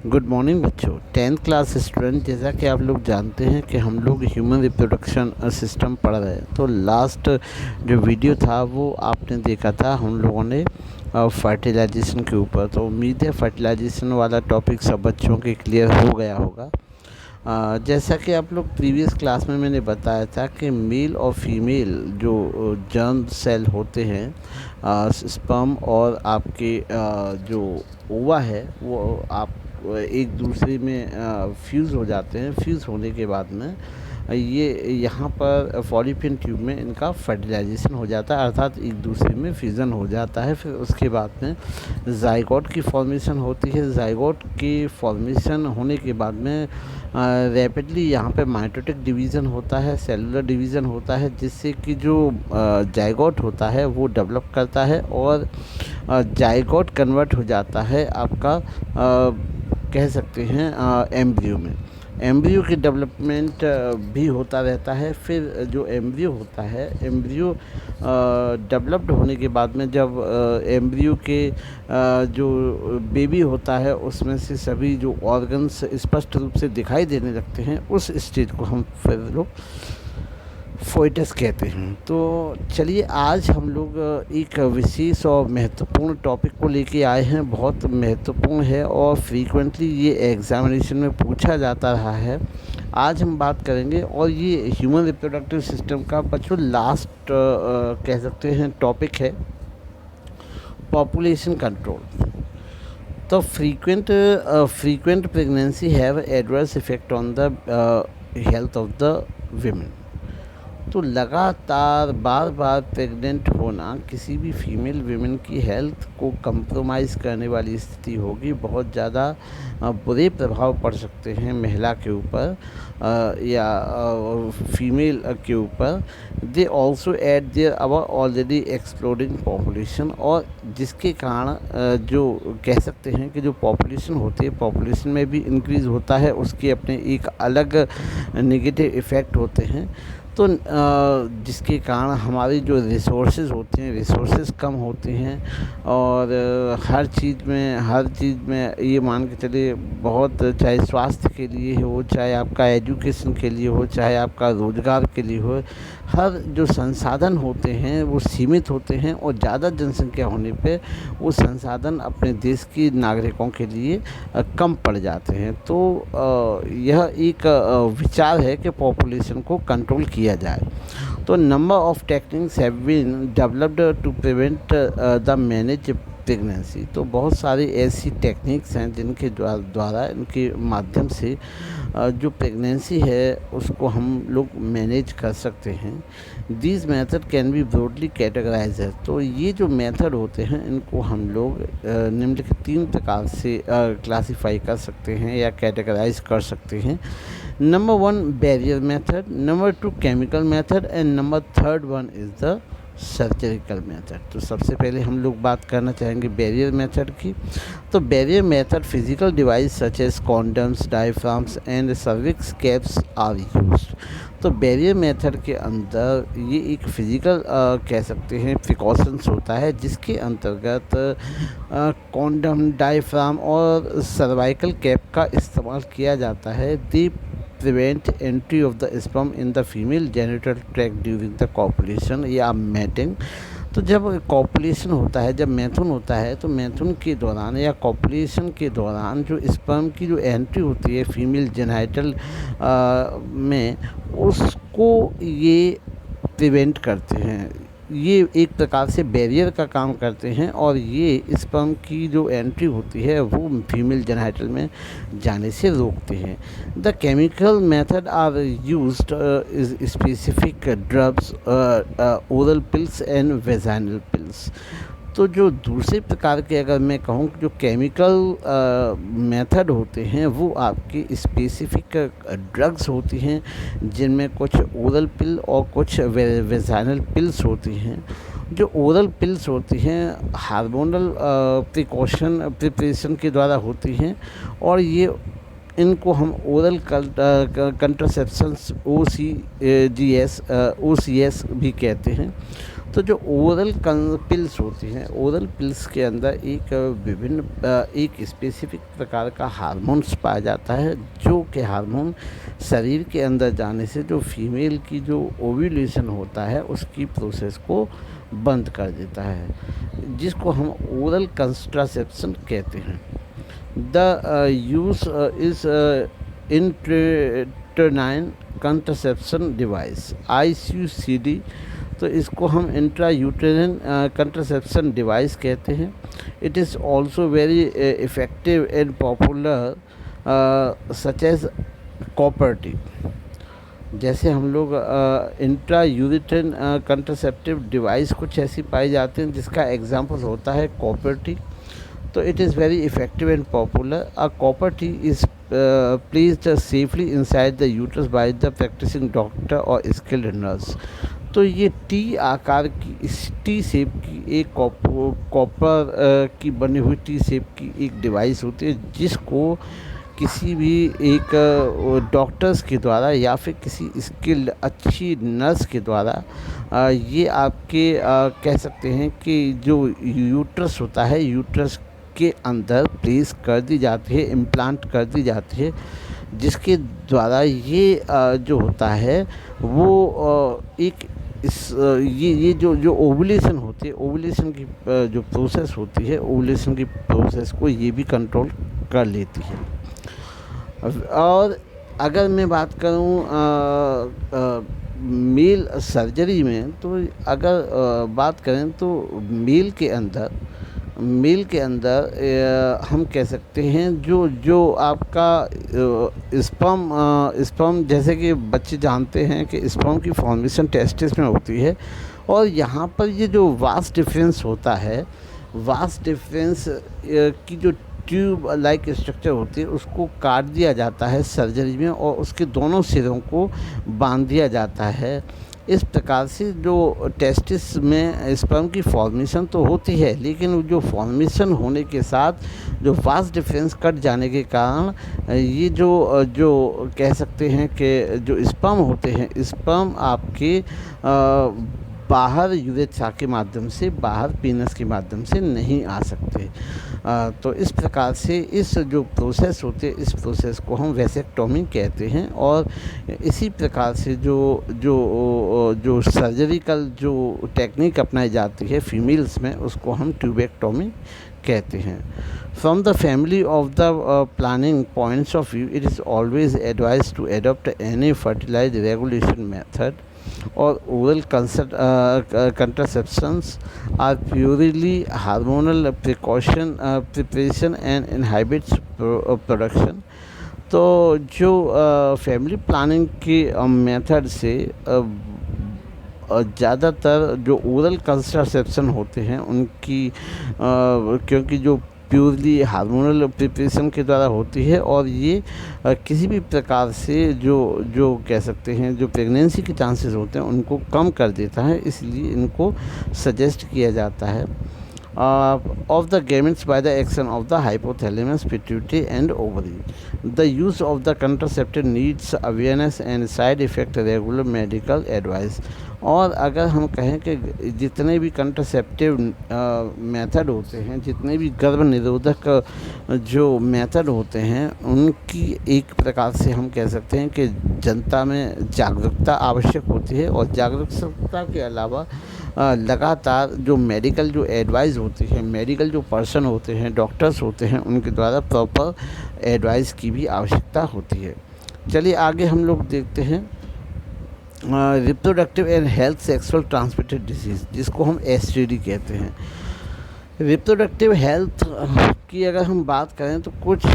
Good morning बच्चों। 10th class student, जैसा कि आप लोग जानते हैं कि हम लोग ह्यूमन रिप्रोडक्शन सिस्टम पढ़ रहे हैं। तो लास्ट जो वीडियो था वो आपने देखा था हम लोगों ने फर्टिलाइजेशन के ऊपर। तो उम्मीद है फर्टिलाइजेशन वाला टॉपिक सब बच्चों के क्लियर हो गया होगा। जैसा कि आप लोग प्रीवियस क्लास में मैंने बताया था कि मेल और फीमेल जो जर्म सेल होते हैं, स्पर्म और आपके जो ओवा है वो आप एक दूसरे में फ्यूज़ हो जाते हैं। फ्यूज़ होने के बाद में ये यहाँ पर फॉलिपियन ट्यूब में इनका फर्टिलाइजेशन हो जाता है, अर्थात एक दूसरे में फ्यूज़न हो जाता है। फिर उसके बाद में ज़ाइगोट की फॉर्मेशन होती है। ज़ाइगोट की फॉर्मेशन होने के बाद में रैपिडली यहाँ पे माइटोटिक डिवीज़न होता है, सेलुलर डिवीज़न होता है, जिससे कि जो ज़ाइगोट होता है वो डेवलप करता है और ज़ाइगोट कन्वर्ट हो जाता है आपका कह सकते हैं एम्ब्रियो में। एम्ब्रियो की डेवलपमेंट भी होता रहता है। फिर जो एम्ब्रियो होता है, एम्ब्रियो डेवलप्ड होने के बाद में जब एम्ब्रियो के जो बेबी होता है उसमें से सभी जो ऑर्गन्स स्पष्ट रूप से दिखाई देने लगते हैं, उस स्टेज को हम फिर लोग फोइटस कहते हैं। तो चलिए आज हम लोग एक विशेष और महत्वपूर्ण टॉपिक को लेके आए हैं। बहुत महत्वपूर्ण है और फ्रीक्वेंटली ये एग्जामिनेशन में पूछा जाता रहा है। आज हम बात करेंगे और ये ह्यूमन रिप्रोडक्टिव सिस्टम का बच्चों लास्ट कह सकते हैं टॉपिक है, पॉपुलेशन कंट्रोल। तो frequent pregnancy have adverse effect on the health of the women. तो लगातार बार बार प्रेग्नेंट होना किसी भी फीमेल वीमेन की हेल्थ को कंप्रोमाइज़ करने वाली स्थिति होगी। बहुत ज़्यादा बुरे प्रभाव पड़ सकते हैं महिला के ऊपर या फीमेल के ऊपर। They also eight there our already exploding population, और जिसके कारण जो कह सकते हैं कि जो पॉपुलेशन होती है, पॉपुलेशन में भी इंक्रीज़ होता है, उसके अपने एक अलग नेगेटिव इफ़ेक्ट होते हैं। तो जिसके कारण हमारी जो रिसोर्सेज होते हैं, रिसोर्सेज कम होते हैं और हर चीज़ में ये मान के चलिए, बहुत चाहे स्वास्थ्य के लिए हो, चाहे आपका एजुकेशन के लिए हो, चाहे आपका रोज़गार के लिए हो, हर जो संसाधन होते हैं वो सीमित होते हैं और ज़्यादा जनसंख्या होने पे वो संसाधन अपने देश के नागरिकों के लिए कम पड़ जाते हैं। तो यह एक विचार है कि पॉपुलेशन को कंट्रोल किया जाए। तो number of techniques have been developed to prevent the manage pregnancy. तो बहुत सारी ऐसी टेक्निक्स हैं जिनके द्वारा इनके माध्यम से जो प्रेगनेंसी है उसको हम लोग मैनेज कर सकते हैं। These method can be broadly categorise है। तो ये जो मेथड होते हैं इनको हम लोग निम्नलिखित 3 प्रकार से क्लासीफाई कर सकते हैं या कैटेगराइज कर सकते हैं। Number 1 barrier method, number 2 chemical method and number 3rd one is the surgical method. तो सबसे पहले हम लोग बात करना चाहेंगे बैरियर मेथड की। तो barrier method physical device such as condoms, diaphragms and cervix caps are used. तो बैरियर मेथड के अंदर ये एक फिजिकल कह सकते हैं प्रिकॉशंस होता है, जिसके अंतर्गत कॉन्डम, डायफ्राम और सर्वाइकल कैप का इस्तेमाल किया जाता है। दी prevent entry of the sperm in the female genital tract during the copulation या mating। तो जब कॉपुलेशन होता है, जब मैथुन होता है, तो मैथुन के दौरान या कॉपुलेशन के दौरान जो स्पर्म की जो एंट्री होती है फीमेल जेनाइटल में, उसको ये प्रिवेंट करते हैं। ये एक प्रकार से बैरियर का काम करते हैं और ये स्पर्म की जो एंट्री होती है वो फीमेल जेनाइटल में जाने से रोकते हैं। The chemical method are used is specific drugs, oral pills and vaginal pills. तो जो दूसरे प्रकार के अगर मैं कहूँ जो केमिकल मेथड होते हैं वो आपकी स्पेसिफिक ड्रग्स होती हैं, जिनमें कुछ ओरल पिल और कुछ वेजाइनल पिल्स होती हैं। जो ओरल पिल्स होती हैं हार्मोनल प्रिपरेशन के द्वारा होती हैं और ये इनको हम ओरल कंट्रासेप्शंस OCS भी कहते हैं। तो जो ओरल पिल्स होती हैं, ओरल पिल्स के अंदर एक स्पेसिफिक प्रकार का हार्मोन्स पाया जाता है, जो कि हार्मोन शरीर के अंदर जाने से जो फीमेल की जो ओव्यूलेशन होता है उसकी प्रोसेस को बंद कर देता है, जिसको हम ओरल कंट्रासेप्शन कहते हैं। The use is intrauterine contraception device, IUCD। तो इसको हम इंट्रा यूटेरिन कंट्रासेप्शन डिवाइस कहते हैं। It is also very effective and popular such as copper T. जैसे हम लोग इंट्रा यूटेरिन कंट्रासेप्टिव डिवाइस कुछ ऐसी पाई जाती हैं जिसका एग्जांपल होता है कॉपर टी। तो it is very effective and popular. A copper T is placed safely inside the uterus by the practicing doctor और skilled nurse। तो ये टी आकार की, इस टी शेप की एक कॉपर की बनी हुई टी शेप की एक डिवाइस होती है, जिसको किसी भी एक डॉक्टर्स के द्वारा या फिर किसी स्किल्ड अच्छी नर्स के द्वारा ये आपके कह सकते हैं कि जो यूट्रस होता है, यूट्रस के अंदर प्लेस कर दी जाती है, इम्प्लांट कर दी जाती है, जिसके द्वारा ये जो होता है वो एक ये जो ओवुलेशन होती है, ओवुलेशन की जो प्रोसेस होती है, ओवुलेशन की प्रोसेस को ये भी कंट्रोल कर लेती है। और अगर मैं बात करूँ मेल सर्जरी में, तो अगर बात करें तो मेल के अंदर हम कह सकते हैं जो आपका स्पर्म, जैसे कि बच्चे जानते हैं कि स्पर्म की फॉर्मेशन टेस्टिस में होती है, और यहाँ पर ये जो वास्ट डिफरेंस होता है, वास्ट डिफरेंस की जो ट्यूब लाइक स्ट्रक्चर होती है उसको काट दिया जाता है सर्जरी में, और उसके दोनों सिरों को बांध दिया जाता है। इस प्रकार से जो टेस्टिस में स्पर्म की फॉर्मेशन तो होती है, लेकिन जो फॉर्मेशन होने के साथ जो वास्ट डिफरेंस कट जाने के कारण ये जो कह सकते हैं कि जो स्पर्म होते हैं, स्पर्म आपके बाहर यूरेथ्रा के माध्यम से, बाहर पीनस के माध्यम से नहीं आ सकते। तो इस प्रकार से इस जो प्रोसेस होती है, इस प्रोसेस को हम वैसेक्टोमी कहते हैं। और इसी प्रकार से जो सर्जरिकल जो टेक्निक अपनाई जाती है फीमेल्स में, उसको हम ट्यूबेक्टोमी कहते हैं। From the family of the planning points of view, it is always advise to adopt any fertilise regulation method or oral contraceptions are purely hormonal preparation and inhibits production। तो जो family planning के method से ज़्यादातर जो oral contraception होते हैं उनकी क्योंकि जो प्योरली हार्मोनल प्रिपरेशन के द्वारा होती है, और ये किसी भी प्रकार से जो कह सकते हैं जो प्रेगनेंसी के चांसेस होते हैं उनको कम कर देता है, इसलिए इनको सजेस्ट किया जाता है। of the gametes by the action of the hypothalamus, pituitary and ovary. The use of the contraceptive needs awareness and side effect regular medical advice। और अगर हम कहें कि जितने भी कंट्रासेप्टिव मेथड होते हैं, जितने भी गर्भ निरोधक जो मेथड होते हैं, उनकी एक प्रकार से हम कह सकते हैं कि जनता में जागरूकता आवश्यक होती है। और जागरूकता के अलावा लगातार जो मेडिकल जो एडवाइस होती है, मेडिकल जो पर्सन होते हैं, डॉक्टर्स होते हैं, उनके द्वारा प्रॉपर एडवाइस की भी आवश्यकता होती है। चलिए आगे हम लोग देखते हैं reproductive and health sexual transmitted disease, जिसको हम STD कहते हैं। रिप्रोडक्टिव हेल्थ की अगर हम बात करें तो कुछ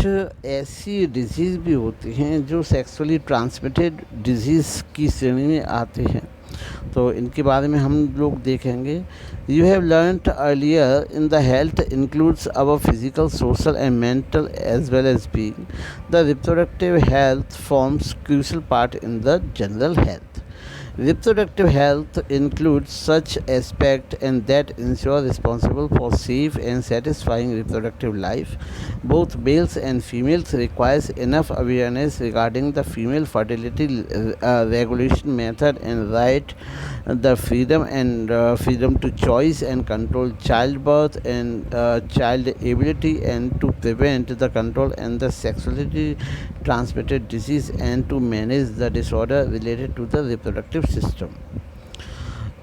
ऐसी डिजीज़ भी होती हैं जो सेक्सुअली ट्रांसमिटेड डिजीज़ की श्रेणी में आते हैं, तो इनके बारे में हम लोग देखेंगे। You have learned earlier in the health includes our physical, social and mental as well as being. The reproductive health forms crucial part in the general health. Reproductive health includes such aspects and that ensure responsible for safe and satisfying reproductive life. Both males and females requires enough awareness regarding the female fertility regulation method and right, the freedom to choice and control childbirth and child ability, and to prevent the control and the sexuality transmitted disease, and to manage the disorder related to the reproductive system.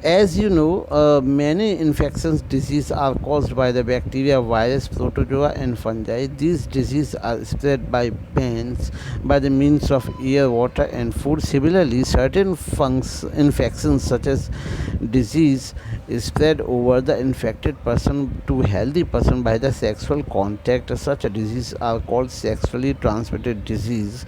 As you know, many infections diseases are caused by the bacteria, virus, protozoa, and fungi. These diseases are spread by plants by the means of air, water, and food. Similarly, certain infections such as disease is spread over the infected person to healthy person by the sexual contact. Such diseases are called sexually transmitted disease,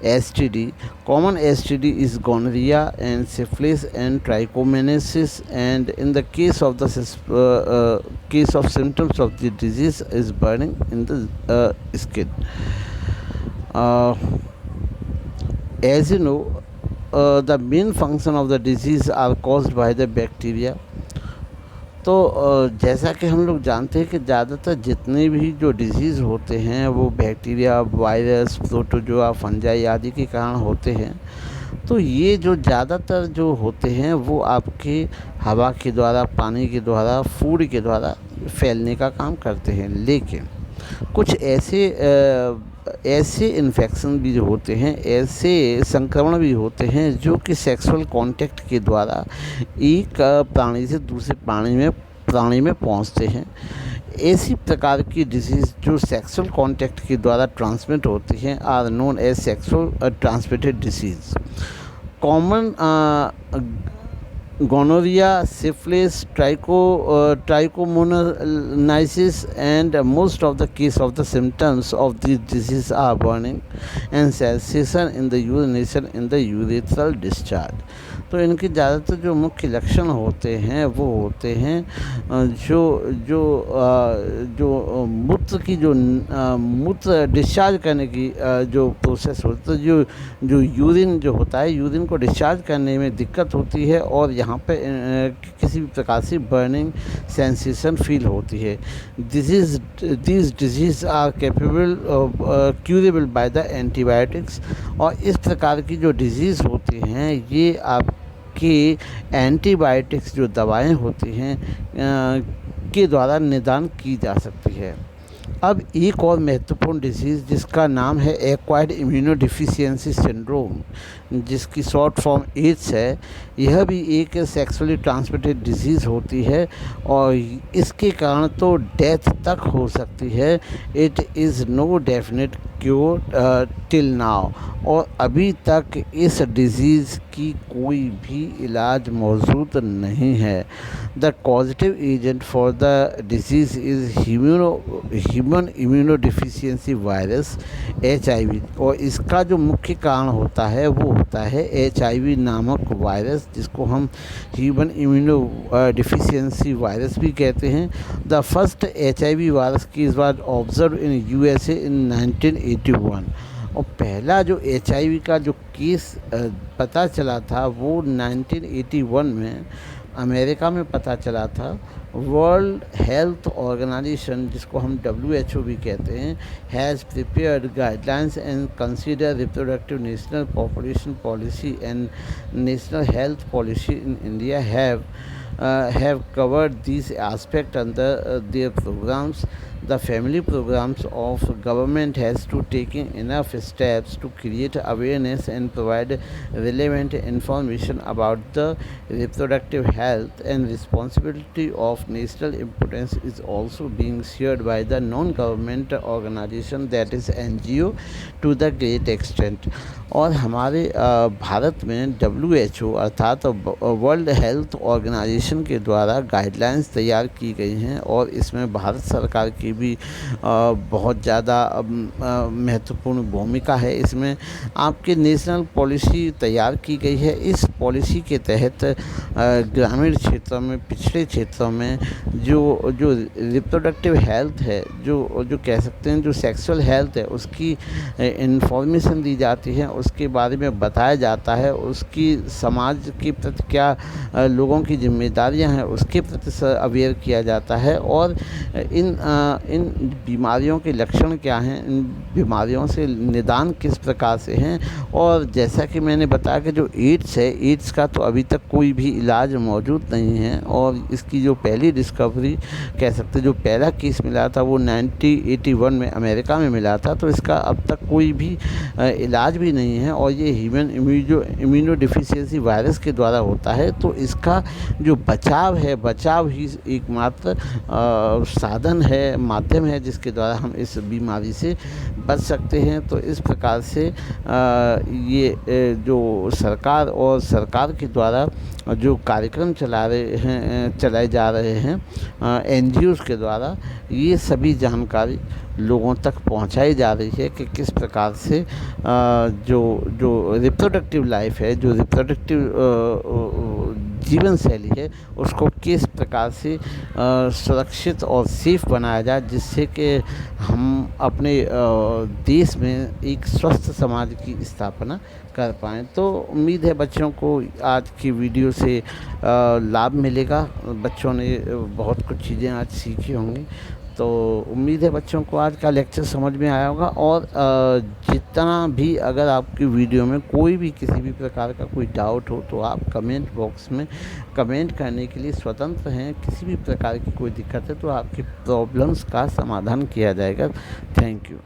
STD. Common STD is gonorrhea and syphilis and trichomoniasis, and in the case of the case of symptoms of the disease is burning in the skin. Uh, as you know, the main function of the disease are caused by the bacteria. तो जैसा कि हम लोग जानते हैं कि ज़्यादातर जितने भी जो डिजीज़ होते हैं वो बैक्टीरिया, वायरस, प्रोटोजोआ, फंजाई आदि के कारण होते हैं। तो ये जो ज़्यादातर जो होते हैं वो आपके हवा के द्वारा, पानी के द्वारा, फूड के द्वारा फैलने का काम करते हैं। लेकिन कुछ ऐसे इन्फेक्शन भी जो होते हैं, ऐसे संक्रमण भी होते हैं जो कि सेक्सुअल कांटेक्ट के द्वारा एक प्राणी से दूसरे प्राणी में पहुंचते हैं। ऐसी प्रकार की डिजीज़ जो सेक्सुअल कांटेक्ट के द्वारा ट्रांसमिट होती हैं are known as sexual transmitted disease. Common gonorrhea, syphilis, trichomoniasis, and most of the case of the symptoms of these disease are burning and sensation in the urination in the urethral discharge. तो इनके ज़्यादातर जो मुख्य लक्षण होते हैं वो होते हैं जो जो जो मूत्र की जो मूत्र डिस्चार्ज करने की जो प्रोसेस होता है, जो यूरिन जो होता है, यूरिन को डिस्चार्ज करने में दिक्कत होती है और यहाँ पे किसी भी प्रकार से बर्निंग सेंसेशन फील होती है। This disease are capable curable by the antibiotics. और इस प्रकार की जो डिजीज़ होती हैं ये आपकी एंटीबायोटिक्स जो दवाएं होती हैं के द्वारा निदान की जा सकती है। अब एक और महत्वपूर्ण डिजीज़ जिसका नाम है एक्वायर्ड इम्यूनोडिफिशियंसी सिंड्रोम, जिसकी शॉर्ट फॉर्म एड्स है, यह भी एक सेक्सुअली ट्रांसमिटेड डिजीज़ होती है और इसके कारण तो डेथ तक हो सकती है। It is no definite cure till now, और अभी तक इस डिजीज़ की कोई भी इलाज मौजूद नहीं है। The causative agent for the disease is human immunodeficiency virus, HIV, और इसका जो मुख्य कारण होता है वो होता है HIV नामक वायरस, जिसको हम ह्यूमन इम्यूनो डिफिशियंसी वायरस भी कहते हैं। The first HIV virus case was observe in USA इन 1981, और पहला जो HIV का जो केस पता चला था वो 1981 में अमेरिका में पता चला था। वर्ल्ड हेल्थ ऑर्गेनाइजेशन, जिसको हम WHO भी कहते हैं, has prepared guidelines and consider reproductive national population policy and national health policy in India have covered these aspects under their programs. The family programs of government has to taken enough steps to create awareness and provide relevant information about the reproductive health, and responsibility of national importance is also being shared by the non-government organization, that is NGO, to the great extent. और हमारे भारत में WHO अर्थात world health organisation के द्वारा guidelines तैयार की गई हैं और इसमें भारत सरकार की भी बहुत ज़्यादा महत्वपूर्ण भूमिका है। इसमें आपके नेशनल पॉलिसी तैयार की गई है। इस पॉलिसी के तहत ग्रामीण क्षेत्रों में, पिछड़े क्षेत्रों में जो रिप्रोडक्टिव हेल्थ है, जो कह सकते हैं जो सेक्सुअल हेल्थ है, उसकी इंफॉर्मेशन दी जाती है उसके बारे में बताया जाता है, उसकी समाज के प्रति क्या लोगों की ज़िम्मेदारियाँ हैं उसके प्रति अवेयर किया जाता है, और इन बीमारियों के लक्षण क्या हैं, इन बीमारियों से निदान किस प्रकार से हैं। और जैसा कि मैंने बताया कि जो एड्स है, एड्स का तो अभी तक कोई भी इलाज मौजूद नहीं है, और इसकी जो पहली डिस्कवरी कह सकते जो पहला केस मिला था वो 1981 में अमेरिका में मिला था। तो इसका अब तक कोई भी इलाज भी नहीं है, और ये ह्यूमन इम्यूनो डिफिशियंसी वायरस के द्वारा होता है। तो इसका जो बचाव है, बचाव ही एकमात्र साधन है, माध्यम है जिसके द्वारा हम इस बीमारी से बच सकते हैं। तो इस प्रकार से ये जो सरकार और सरकार के द्वारा जो कार्यक्रम चलाए जा रहे हैं एनजीओज़ के द्वारा, ये सभी जानकारी लोगों तक पहुंचाई जा रही है कि किस प्रकार से जो जो रिप्रोडक्टिव लाइफ है, जो रिप्रोडक्टिव जीवन शैली है, उसको किस प्रकार से सुरक्षित और सेफ बनाया जाए, जिससे कि हम अपने देश में एक स्वस्थ समाज की स्थापना कर पाएँ। तो उम्मीद है बच्चों को आज की वीडियो से लाभ मिलेगा। बच्चों ने बहुत कुछ चीज़ें आज सीखी होंगी। तो उम्मीद है बच्चों को आज का लेक्चर समझ में आया होगा। और जितना भी अगर आपकी वीडियो में कोई भी किसी भी प्रकार का कोई डाउट हो तो आप कमेंट बॉक्स में कमेंट करने के लिए स्वतंत्र हैं। किसी भी प्रकार की कोई दिक्कत है तो आपकी प्रॉब्लम्स का समाधान किया जाएगा। Thank you.